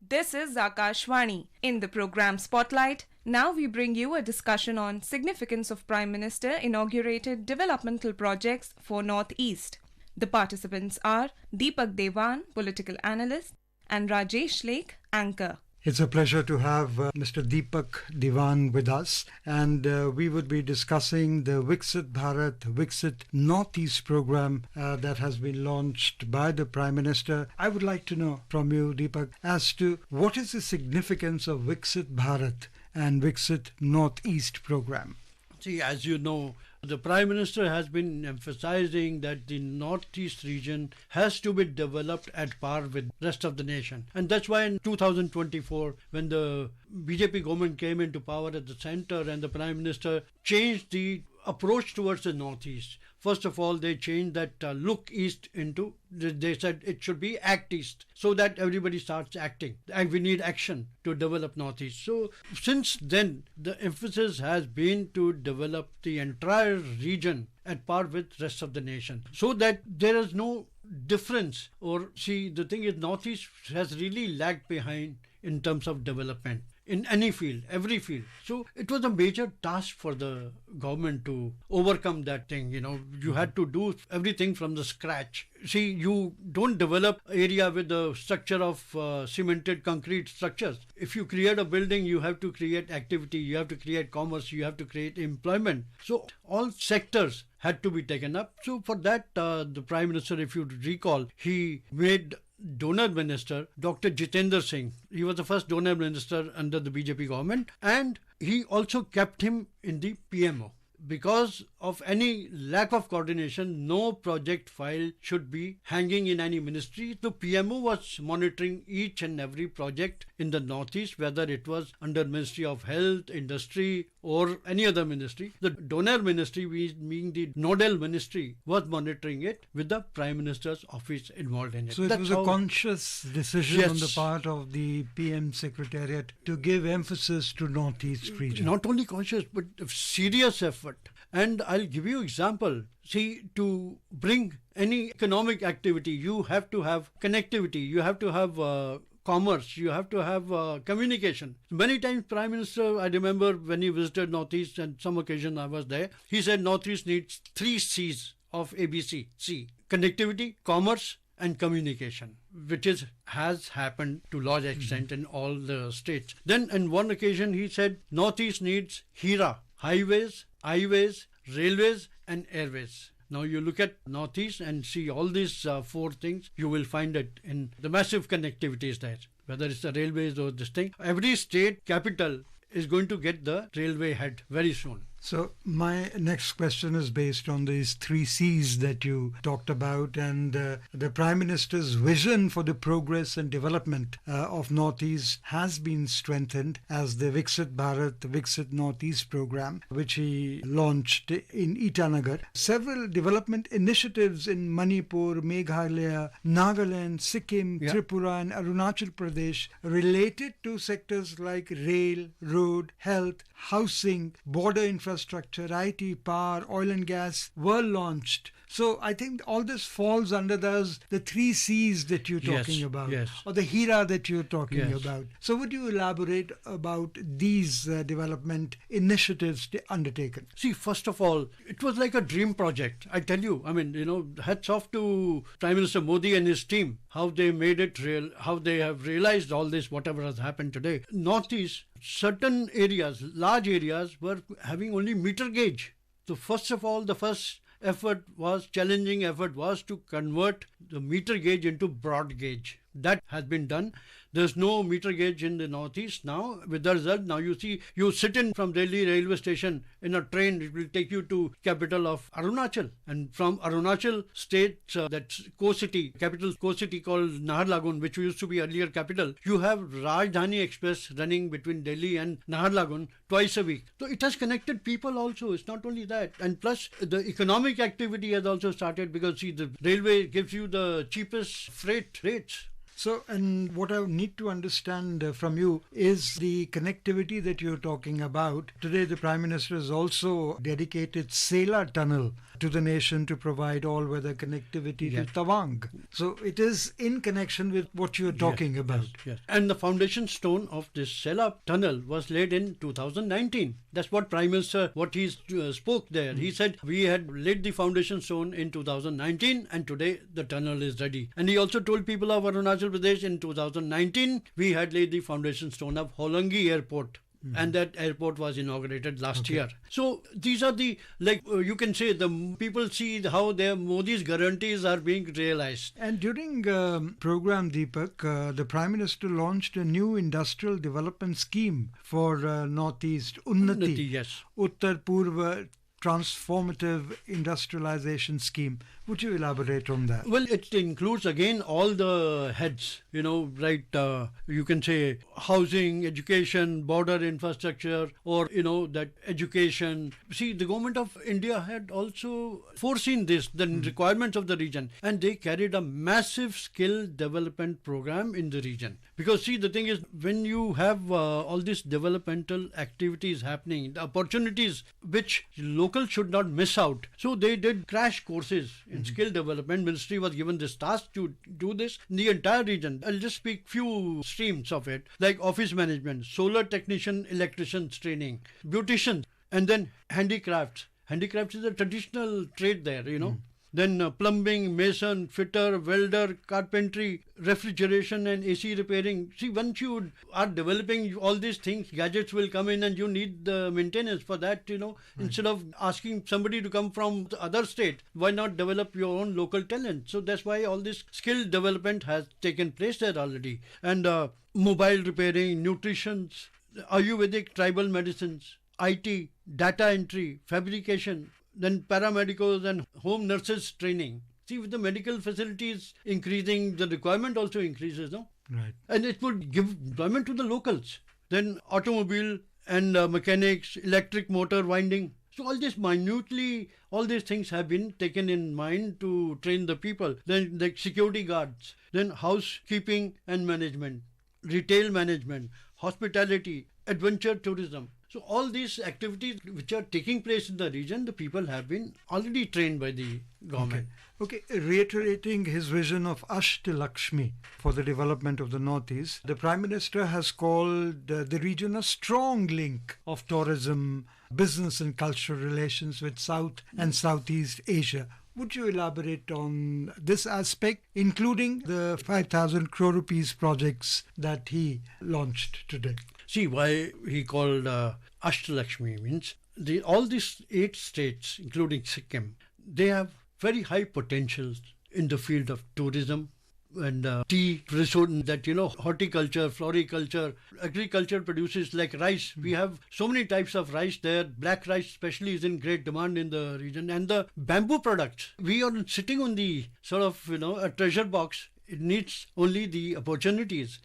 This is Akashvani. In the program Spotlight, now we bring you a discussion on significance of Prime Minister inaugurated developmental projects for Northeast. The participants are Deepak Devan, political analyst, and Rajesh Lake, anchor. It's a pleasure to have Mr. Deepak Devan with us, and we would be discussing the Vixit Bharat, Vixit Northeast program that has been launched by the Prime Minister. I would like to know from you, Deepak, as to what is the significance of Vixit Bharat and Vixit Northeast program. See, as you know, the Prime Minister has been emphasizing that the Northeast region has to be developed at par with the rest of the nation. And that's why in 2024, when the BJP government came into power at the center and the Prime Minister changed the approach towards the Northeast. First of all, they changed that look east into, they said it should be act east, so that everybody starts acting. And we need action to develop Northeast. So since then, the emphasis has been to develop the entire region at par with rest of the nation, so that there is no difference. Or see, the thing is, Northeast has really lagged behind in terms of development in any field, every field. So it was a major task for the government to overcome that thing. You had to do everything from the scratch. See, you don't develop area with the structure of cemented concrete structures. If you create a building, you have to create activity, you have to create commerce, you have to create employment. So all sectors had to be taken up. So for that, the Prime Minister, if you recall, he made donor minister Dr. Jitendra Singh. He was the first donor minister under the BJP government, and he also kept him in the PMO. Because of any lack of coordination, no project file should be hanging in any ministry. The PMO was monitoring each and every project in the Northeast, whether it was under Ministry of Health, Industry, or any other ministry. The donor ministry, being the nodal ministry, was monitoring it with the Prime Minister's office involved in it. So it was a conscious decision on the part of the PM Secretariat to give emphasis to Northeast region. Not only conscious, but serious effort. And I'll give you example. See, to bring any economic activity, you have to have connectivity, you have to have commerce, you have to have communication. Many times Prime Minister, I remember when he visited Northeast, and some occasion I was there, he said Northeast needs 3 C's of ABC. C, connectivity, commerce, and communication, which has happened to large extent in all the states. Then on one occasion he said Northeast needs HERA, highways, railways, and airways. Now you look at Northeast and see all these 4 things, you will find it in the massive connectivity is there. Whether it's the railways or this thing, every state capital is going to get the railway head very soon. So my next question is based on these 3 C's that you talked about, and the Prime Minister's vision for the progress and development of Northeast has been strengthened as the Vixit Bharat, Vixit Northeast program, which he launched in Itanagar. Several development initiatives in Manipur, Meghalaya, Nagaland, Sikkim, Tripura, and Arunachal Pradesh related to sectors like rail, road, health, housing, border infrastructure, IT, power, oil and gas were launched. So I think all this falls under the 3 C's that you're talking about, or the HERA that you're talking about. So would you elaborate about these development initiatives undertaken? See, first of all, it was like a dream project. I tell you, hats off to Prime Minister Modi and his team, how they made it real, how they have realized all this, whatever has happened today. Northeast, certain areas, large areas, were having only meter gauge. So first of all, the first challenging effort was to convert the meter gauge into broad gauge. That has been done. There's no meter gauge in the Northeast now. With the result, now you see, you sit in from Delhi railway station in a train, it will take you to capital of Arunachal. And from Arunachal state, that's co-city, capital co-city called Naharlagun, which used to be earlier capital, you have Rajdhani Express running between Delhi and Naharlagun twice a week. So it has connected people also. It's not only that. And plus, the economic activity has also started because, see, the railway gives you the cheapest freight rates. So, and what I need to understand from you is the connectivity that you're talking about. Today, the Prime Minister has also dedicated Sela Tunnel to the nation to provide all-weather connectivity Yes. to Tawang. So it is in connection with what you're talking about. Yes. And the foundation stone of this Sela tunnel was laid in 2019. That's what Prime Minister, what he spoke there. He said we had laid the foundation stone in 2019 and today the tunnel is ready. And he also told people of Arunachal Pradesh in 2019 we had laid the foundation stone of Holangi Airport. And that airport was inaugurated last year. So these are the, you can say, the people see how their Modi's guarantees are being realized. And during program Deepak, the Prime Minister launched a new industrial development scheme for Northeast, Unnati, Yes. Uttar Purva Transformative Industrialization Scheme. Would you elaborate on that? Well, it includes again all the heads, you can say housing, education, border infrastructure, or, that education. See, the government of India had also foreseen this, the requirements of the region, and they carried a massive skill development program in the region. Because, see, the thing is, when you have all these developmental activities happening, the opportunities which locals should not miss out. So they did crash courses in skill development. Ministry was given this task to do this in the entire region. I'll just speak few streams of it, like office management, solar technician, electricians training, beautician, and then handicrafts. Handicrafts is a traditional trade there, Then plumbing, mason, fitter, welder, carpentry, refrigeration and AC repairing. See, once you are developing all these things, gadgets will come in and you need the maintenance for that, Instead of asking somebody to come from the other state, why not develop your own local talent? So that's why all this skill development has taken place there already. And mobile repairing, nutrition, Ayurvedic tribal medicines, IT, data entry, fabrication, then paramedicals and home nurses training. See, with the medical facilities increasing, the requirement also increases, no? Right. And it would give employment to the locals. Then automobile and mechanics, electric motor winding. So all this minutely, all these things have been taken in mind to train the people. Then like security guards, then housekeeping and management, retail management, hospitality, adventure tourism. So all these activities which are taking place in the region, the people have been already trained by the government. Okay, reiterating his vision of Ashtalakshmi for the development of the Northeast, the Prime Minister has called the region a strong link of tourism, business and cultural relations with South and Southeast Asia. Would you elaborate on this aspect, including the 5,000 crore rupees projects that he launched today? See, why he called Ashtalakshmi means all these 8 states, including Sikkim, they have very high potentials in the field of tourism and tea, resource that, horticulture, floriculture, agriculture produces like rice. We have so many types of rice there. Black rice especially is in great demand in the region. And the bamboo products, we are sitting on the sort of, a treasure box. It needs only the opportunities.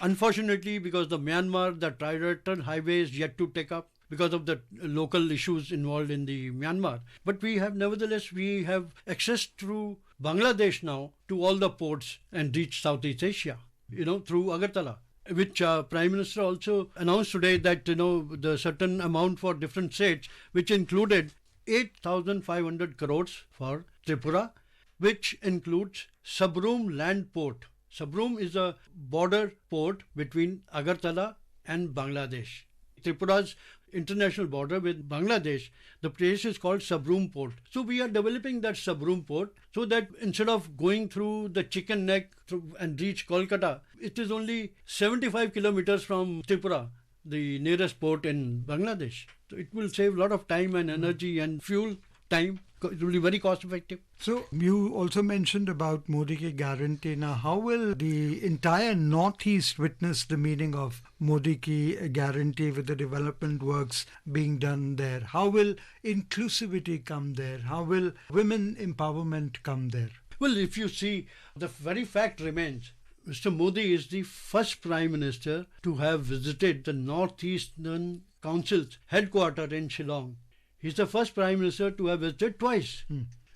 Unfortunately, because the Myanmar, the trilateral highway is yet to take up because of the local issues involved in the Myanmar. But we have access through Bangladesh now to all the ports and reach Southeast Asia, through Agartala, which Prime Minister also announced today that, the certain amount for different states, which included 8,500 crores for Tripura, which includes Sabroom Land Port. Sabroom is a border port between Agartala and Bangladesh. Tripura's international border with Bangladesh, the place is called Sabroom Port. So we are developing that Sabroom Port so that instead of going through the chicken neck and reach Kolkata, it is only 75 kilometers from Tripura, the nearest port in Bangladesh. So it will save a lot of time and energy and fuel time. It will be very cost effective. So you also mentioned about Modi Ki Guarantee. Now, how will the entire Northeast witness the meaning of Modi Ki Guarantee with the development works being done there? How will inclusivity come there? How will women empowerment come there? Well, if you see, the very fact remains, Mr. Modi is the first Prime Minister to have visited the Northeastern Council's headquarters in Shillong. He's the first Prime Minister to have visited twice.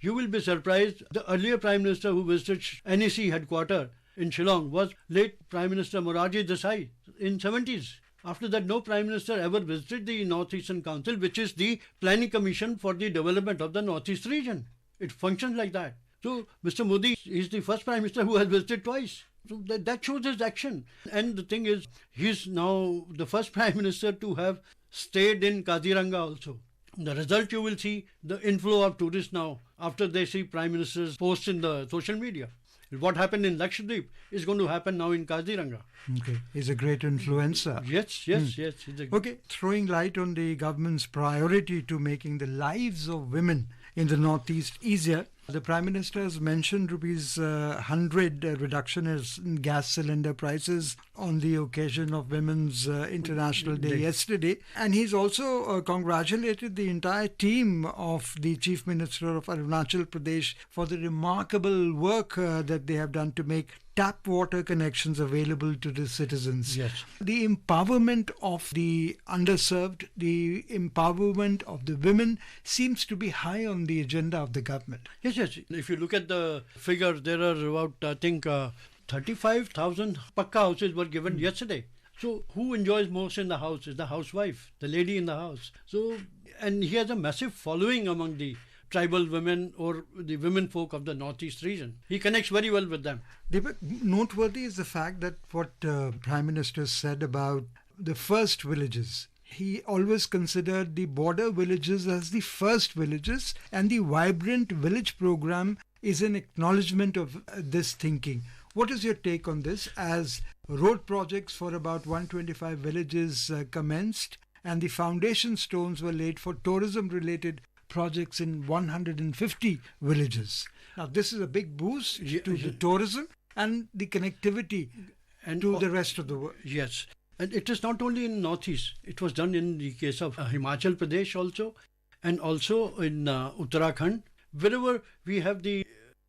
You will be surprised. The earlier Prime Minister who visited NEC headquarters in Shillong was late Prime Minister Morarji Desai in 70s. After that, no Prime Minister ever visited the Northeastern Council, which is the planning commission for the development of the Northeast region. It functions like that. So Mr. Modi is the first Prime Minister who has visited twice. So that shows his action. And the thing is, he's now the first Prime Minister to have stayed in Kaziranga also. The result you will see, the inflow of tourists now, after they see Prime Minister's posts in the social media. What happened in Lakshadweep is going to happen now in Kaziranga. Okay, he's a great influencer. Yes. Okay, throwing light on the government's priority to making the lives of women in the Northeast easier. The Prime Minister has mentioned rupees 100 reduction in gas cylinder prices on the occasion of Women's International Day yesterday. And he's also congratulated the entire team of the Chief Minister of Arunachal Pradesh for the remarkable work that they have done to make tap water connections available to the citizens. Yes. The empowerment of the underserved, the empowerment of the women seems to be high on the agenda of the government. Yes. If you look at the figures, there are about, I think, 35,000 Pakka houses were given yesterday. So who enjoys most in the house is the housewife, the lady in the house. So, and he has a massive following among the tribal women or the women folk of the Northeast region. He connects very well with them. Deepak, noteworthy is the fact that what Prime Minister said about the first villages. He always considered the border villages as the first villages, and the Vibrant Village program is an acknowledgement of this thinking. What is your take on this, as road projects for about 125 villages commenced and the foundation stones were laid for tourism-related projects in 150 villages? Now, this is a big boost to the tourism and the connectivity and to the rest of the world. Yes. And it is not only in Northeast. It was done in the case of Himachal Pradesh also, and also in Uttarakhand, wherever we have the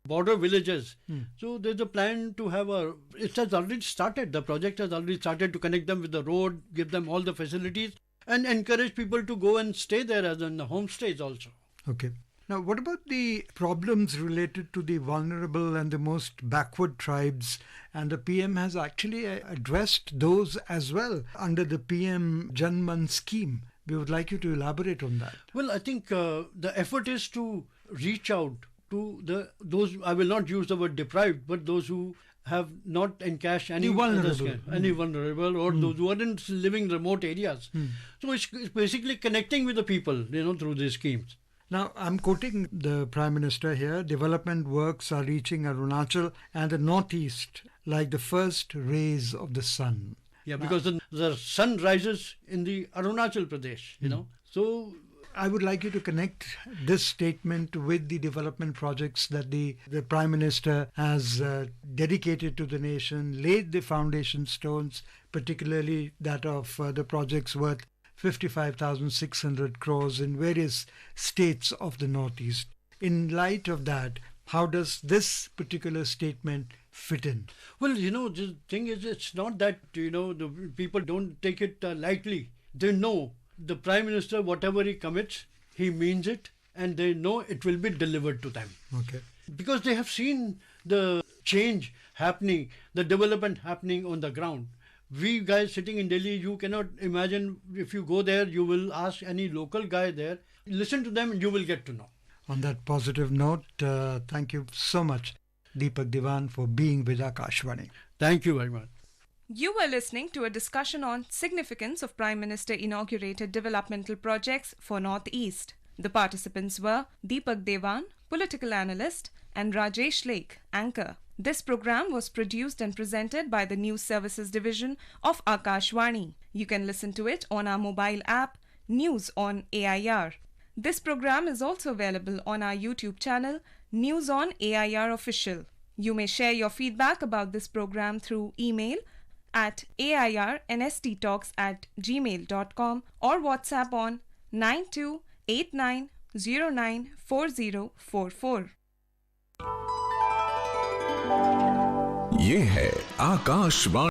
border villages. So there's a plan to have it has already started. The project has already started to connect them with the road, give them all the facilities, and encourage people to go and stay there as in the homestays also. Okay. Now, what about the problems related to the vulnerable and the most backward tribes? And the PM has actually addressed those as well under the PM Janman scheme. We would like you to elaborate on that. Well, I think the effort is to reach out to those, I will not use the word deprived, but those who have not encashed any vulnerable or those who aren't living remote areas. So it's basically connecting with the people, through these schemes. Now, I'm quoting the Prime Minister here. Development works are reaching Arunachal and the Northeast like the first rays of the sun. Yeah, because the sun rises in the Arunachal Pradesh, So I would like you to connect this statement with the development projects that the Prime Minister has dedicated to the nation, laid the foundation stones, particularly that of the projects worth 55,600 crores in various states of the Northeast. In light of that, how does this particular statement fit in? Well, the thing is, it's not that, the people don't take it lightly. They know the Prime Minister, whatever he commits, he means it, and they know it will be delivered to them. Okay. Because they have seen the change happening, the development happening on the ground. We guys sitting in Delhi, you cannot imagine, if you go there, you will ask any local guy there, listen to them and you will get to know. On that positive note, thank you so much, Deepak Diwan, for being with Akashvani. Thank you very much. You were listening to a discussion on significance of Prime Minister inaugurated developmental projects for Northeast. The participants were Deepak Devan, political analyst, and Rajesh Lake, anchor. This program was produced and presented by the News Services Division of Akashvani. You can listen to it on our mobile app, News on AIR. This program is also available on our YouTube channel, News on AIR Official. You may share your feedback about this program through email at airnsttalks@gmail.com or WhatsApp on 9289094044. ये है आकाशवाणी।